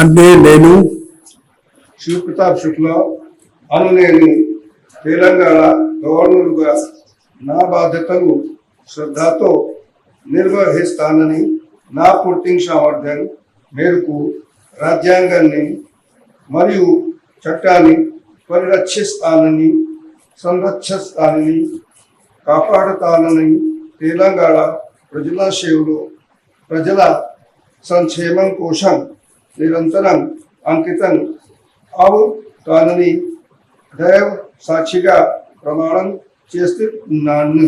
అంటే నేను శివ ప్రతాప్ శుక్ల అను నేను తెలంగాణ గవర్నర్గా నా బాధ్యతలు శ్రద్ధతో నిర్వహిస్తానని నా పూర్తి సామర్థ్యం మేరకు రాజ్యాంగాన్ని మరియు చట్టాన్ని పరిరక్షిస్తానని సంరక్షిస్తానని కాపాడుతానని తెలంగాణ ప్రజల సేవలో ప్రజల సంక్షేమం కోసం నిరంతరం అంకితం అవుతానని దైవ సాక్షిగా ప్రమాణం చేస్తున్నాను.